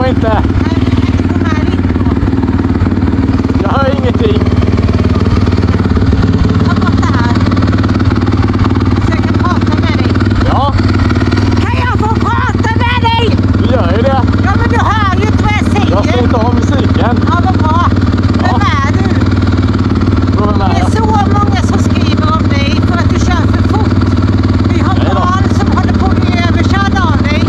går inte. Jag hör ingenting. Ja. Kan jag få prata med dig? Du gör ju det. Ja, men du hör ju inte vad jag säger. Jag får inte ha musiken. Ja, vad bra. Vem är du? Det är så många som skriver om dig för att du kör för fort. Vi har barn som håller på att bli överkörda av dig.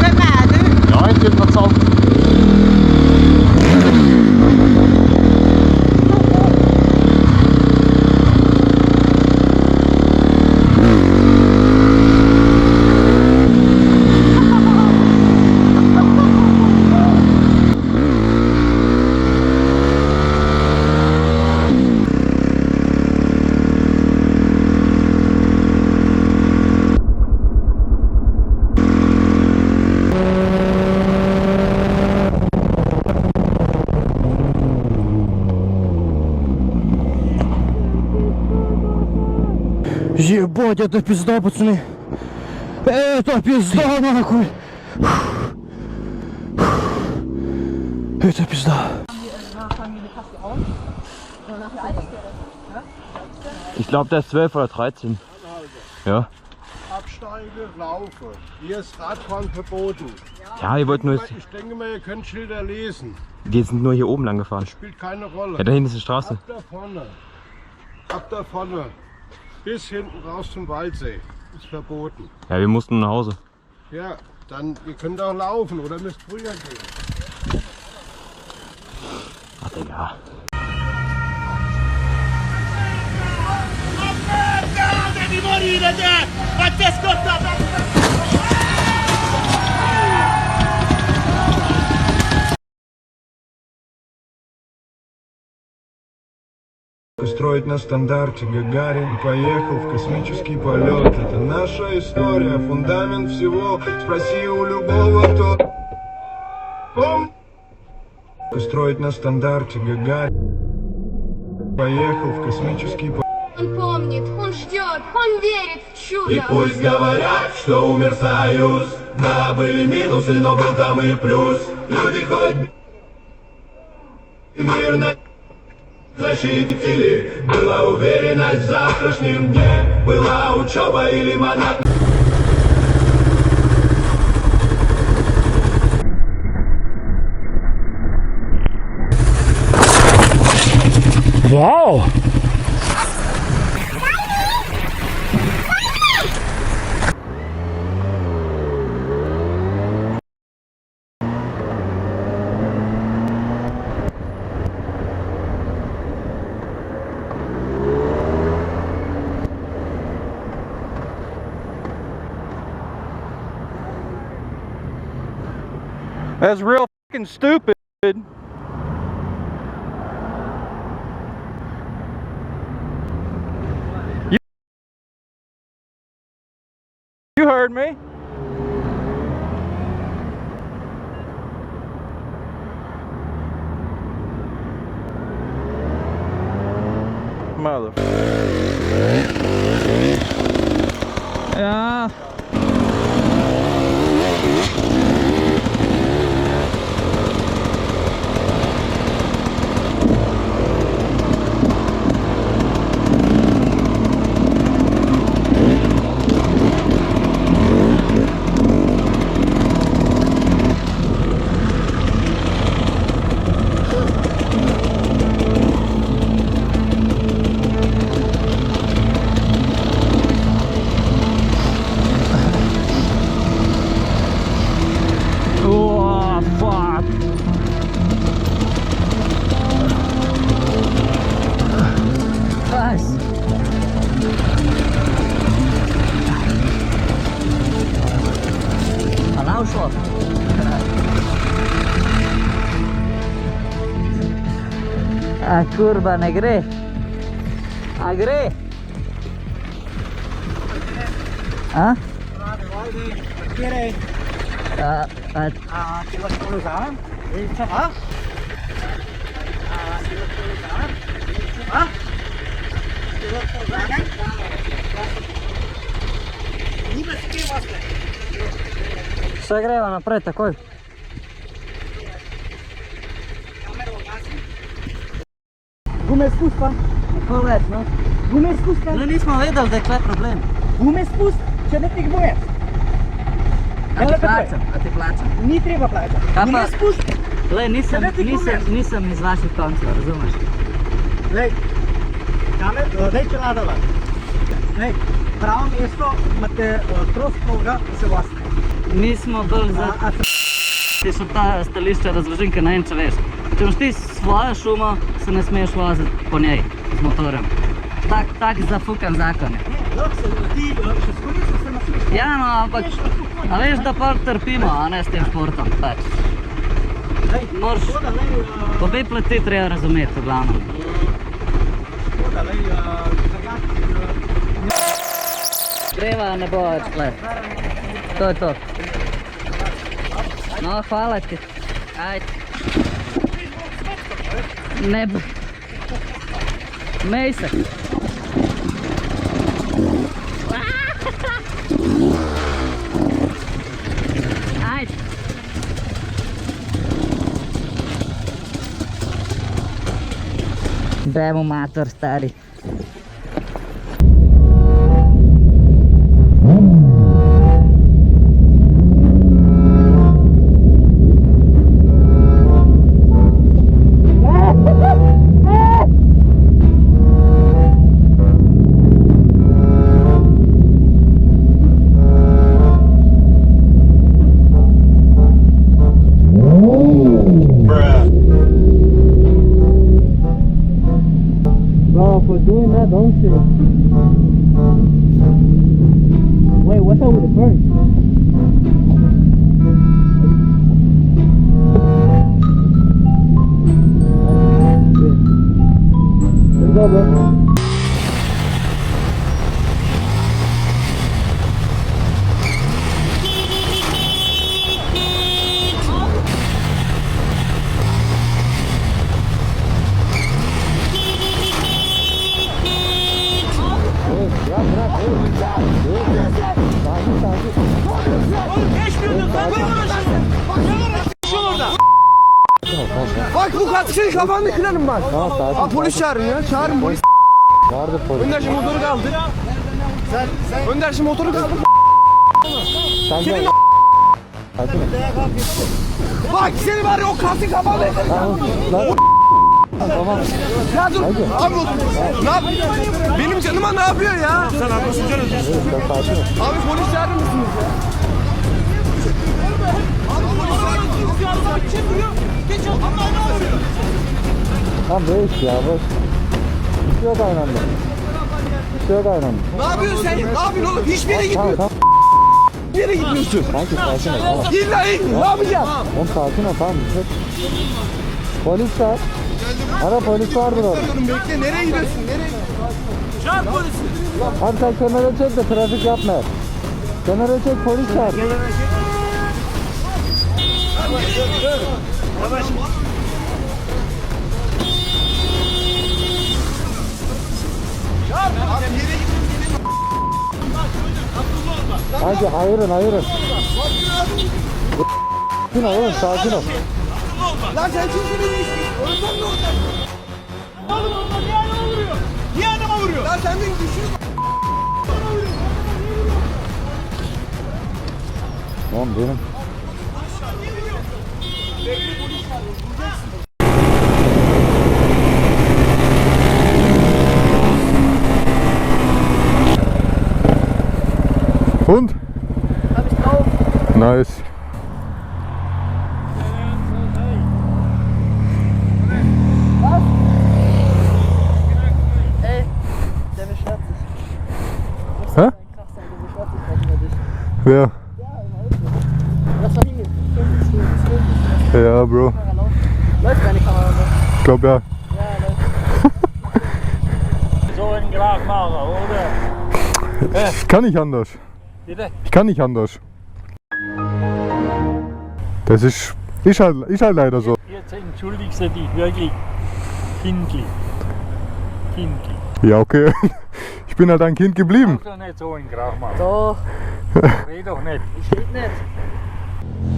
Vem är du? Jag har inte gjort något sånt. Ебать, это пизда, пацаны. Это пизда, нахуй. Это пизда. Ich glaube, der ist 12 oder 13. Ja. Absteige, laufe. Hier ist Radfahren verboten. Ja, ihr wollt nur... Ich denke mal, ihr könnt Schilder lesen. Die sind nur hier oben lang gefahren. Spielt keine Rolle. Ja, da hinten ist die Straße. Ab da vorne. Ab da vorne. Bis hinten raus zum Waldsee. Ist verboten. Ja, wir mussten nach Hause. Ja, dann, ihr könnt auch laufen oder müsst früher gehen. Ach, Digga. Строить на стандарте Гагарин поехал в космический полет. Это наша история, фундамент всего. Спроси у любого, кто строить на стандарте Гагарин поехал в космический полет. Он помнит, он ждет, он верит в чудо. И пусть говорят, что умер союз. Да, были минусы, но был там и плюс. Люди хоть мирно защитили. Была уверенность в завтрашнем дне. Была учеба и лимонад. Вау! That's real fucking stupid. You heard me. Mother. Yeah. Oh, fuck. Nice. Allow shot. Ah, kurwa, negre. Agre. Ah? Согрева напред такой. Gume spust pa? Kako več, no? Gume spust pa? No nismo vedeli, da je tukaj problem. Gume spust, če ne ti boješ. A ti plačam, a ti plačam. Ni treba plačati. Kaj Gume pa? spust. Lej, nisem iz vaših koncev, razumeš? Lej, kamer, daj čeladala. Lej, pravo mesto imate trost koga, se vlastne. Mi smo bolj za... Ti so ta stališča razložim, ker ne vem, če veš. Če imaš ti svojo šumo, se ne smeš voziti po njej z motorjem. Tak zafukan zakon je. Lahko se ti še skoristo se nasmeš. Ja, no, ampak... A veš, da pa trpimo, a ne s tem športom, pač. Moraš... Obe plati treba razumeti, v glavnem. Greva ne bo več tle. To je to. No, hvala ti. Ajde. Ne bo. Mej se. Ajde. Dajmo mater, stari. Doing that, don't you? Wait, what's up with the bird? Let's go, bro. Bak bu kaç kişi kafanı kırarım bak. Aa, polis çağırın ya, çağırın polis. Vardı polis. Önder şimdi motoru kaldır. Önder şimdi motoru kaldır. Senin bak seni var ya o kasın kafanı. Tamam. Ya dur abi ne yap? Benim canıma ne yapıyor ya? Sen haklısın canım. Abi polis çağırır mısınız ya? Abi polis çağırır mısınız ya? Kim vuruyor? Geç o ama ne vuruyor? Tamam beş ya boş. Bir şey yok aynı anda. Bir şey yok aynı anda. Ne yapıyorsun sen? Ne yapıyorsun oğlum? Hiçbir yere gitmiyorsun. Tamam. Hiçbir yere gitmiyorsun. Sanki sakin ol. Tamam. İlla ne yapacaksın? Oğlum sakin ol tamam. Polis var. Ara polis vardır orada. Bekle nereye gidiyorsun? Nereye gidiyorsun? Çağır polisi. Abi sen kenara çek de trafik yapma. Kenara çek polis var. Hadi ayırın ayırın. Sakin ol oğlum sakin ol. Lan sen kimsin? Oradan ne olacak? Oğlum onlar niye adama vuruyor? Niye adama vuruyor? Lan sen beni düşün. Tamam benim. Und? Nice. Hä? Wer? Ja, Bro. Läuft deine Kamera noch? Ich glaube ja. So einen Grad machen, oder? Ich kann nicht anders. Bitte? Ich kann nicht anders. Das ist halt leider so. Jetzt entschuldigst du dich wirklich. Kindli. Kindli. Ja, okay. Ich bin halt ein Kind geblieben. Mach doch nicht so einen Krach machen. Doch, Red doch nicht. ich red nicht.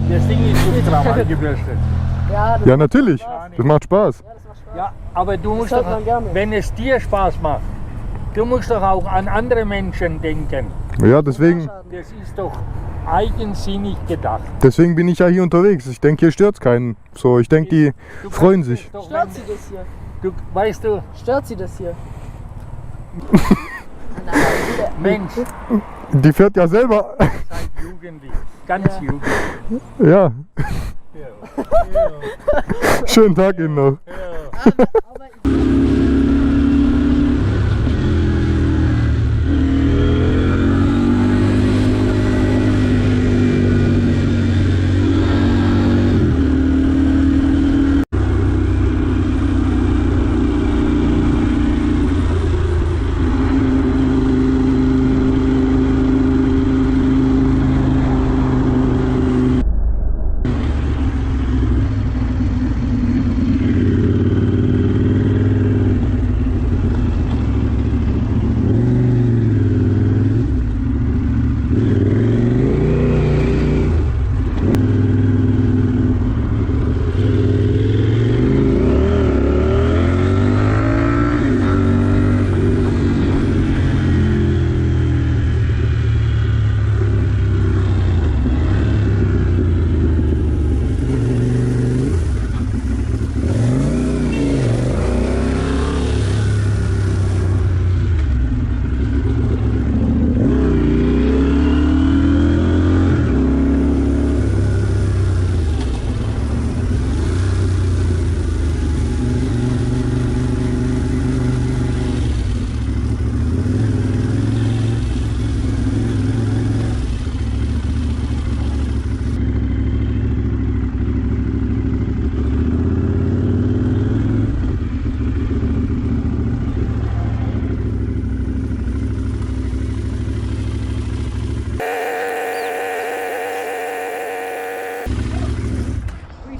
Das Ding ist ultra angebürstet. Ja, Ja, natürlich. Das macht Spaß. das macht Spaß. Ja, aber du musst hört doch, man gerne. wenn es dir Spaß macht, du musst doch auch an andere Menschen denken. Ja, deswegen, Das ist doch eigensinnig gedacht. deswegen bin ich ja hier unterwegs. Ich denke, hier stört keinen. So, ich denke, die Du freuen kannst sich. es doch, Stört sie das hier? du, weißt du, Stört sie das hier? Mensch, Die fährt ja selber. seid jugendlich, ganz jugendlich. Ja. Schönen Tag Ihnen noch.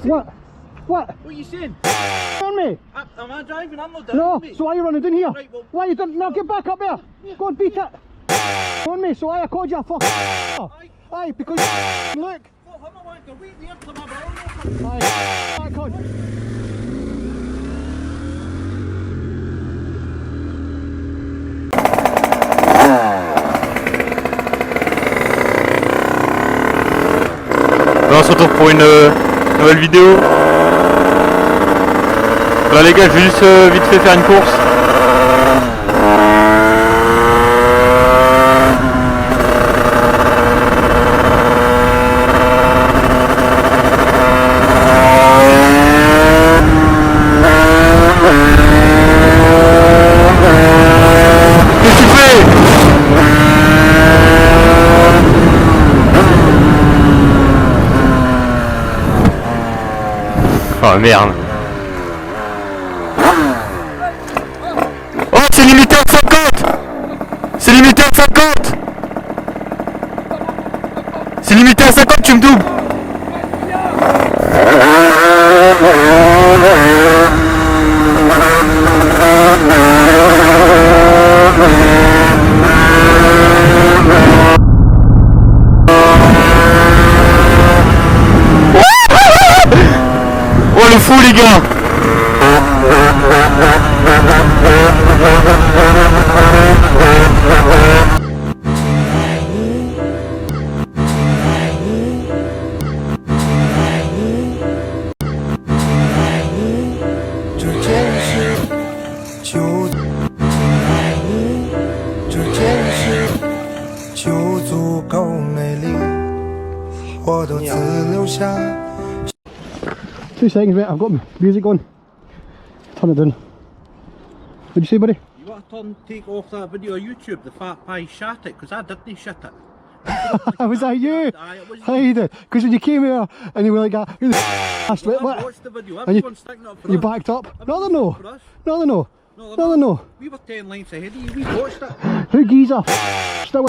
What? What? What are you saying? On me? Am I driving? I'm not driving. No, mate. so why are you running in here? Right, well- Why you done? No, get back up there. Go and beat it. On me, so I called you a fuck. Aye, because look. Well, I'm not wanting to wait there till my brother. Aye, back on. On se retrouve pour une nouvelle vidéo. Voilà les gars, je vais juste vite fait faire une course. Qu'est-ce que tu fais ? Oh merde. Oh, c'est limité à 50. C'est limité à 50. C'est limité à 50, tu me doubles. Oh le fou les gars. Two seconds, mate. I've got music on. Turn it down. What'd you say, buddy? You want to take off that video on YouTube, the fat pie shat it, because I didn't shit it. Was that you? Aye, it was How you did? Because when you came here and you were like, who the f***? Well, I What? watched the video, And you- everyone's sticking up for You us. backed up? No, they're Everyone's no. sticking for us. No, they're no. No, No, they're no. We were 10 lines ahead of you, we watched it. Who geezer? Still,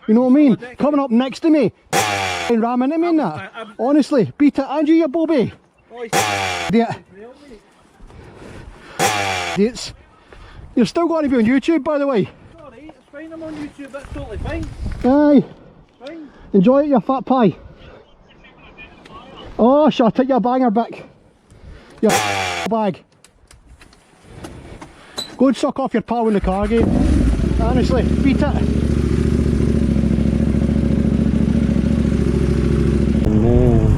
you know what I mean? Coming up next to me and ramming into me and that. Honestly, beat it. And you Bobby. Oh, Yeah. It's. You're still going to be on YouTube, by the way. it's alright, it's fine, I'm on YouTube, that's totally fine. Aye. Fine. Enjoy it, you fat pie. Oh, shall I take your banger back? Your bag. Go and suck off your pal in the car game. Honestly, beat it. Man.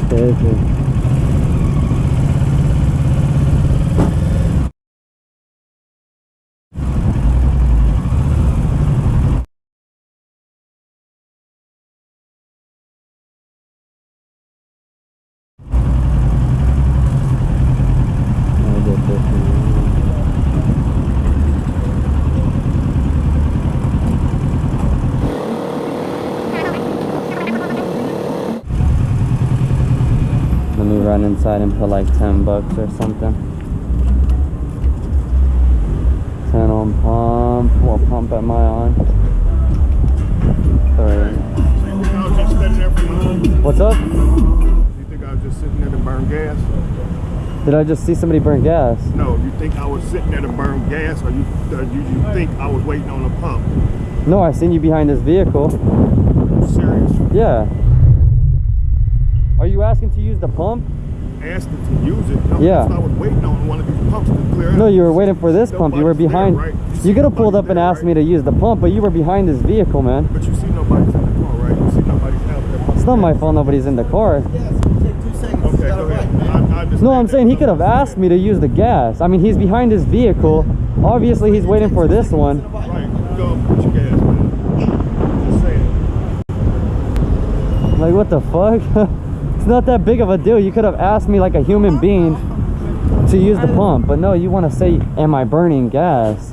Crazy. Let me run inside and put like 10 bucks or something. 10 on pump. We'll pump at my on. 3. What's up? You think I was just sitting there to burn gas? Did I just see somebody burn gas? No, you think I was sitting there to burn gas, or you think I was waiting on a pump? No, I seen you behind this vehicle. Serious? Yeah. Are you asking to use the pump? Asking to use it? No, Yeah. I was waiting on one of these pumps to clear up. No, you were waiting for this pump. You were behind. There, right? You could have pulled up and asked me to use the pump, but you were behind this vehicle, man. But you see nobody's in the car, right? You see nobody's out there. It's not my fault nobody's in the car. Okay, go ahead. No, I'm saying he could have asked me to use the gas. I mean, he's behind his vehicle. Obviously, he's waiting for this one. Right, go put your gas, man. Just saying. Like, what the fuck? It's not that big of a deal. You could have asked me like a human being to use the pump. But no, you want to say, am I burning gas?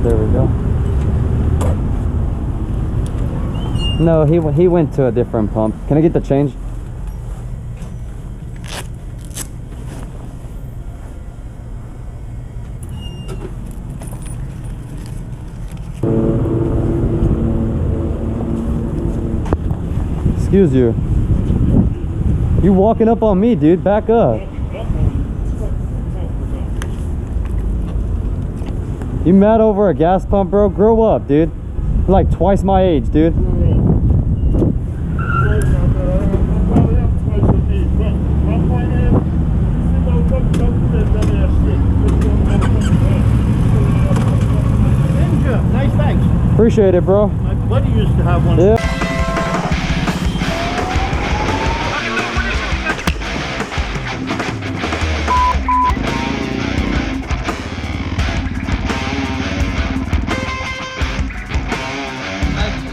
There we go. No, he went to a different pump. Can I get the change? Excuse you. You walking up on me, dude. Back up. You mad over a gas pump, bro? Grow up, dude. You're like twice my age, dude. Nice, thanks. Appreciate it, bro. My buddy used to have one. Yeah.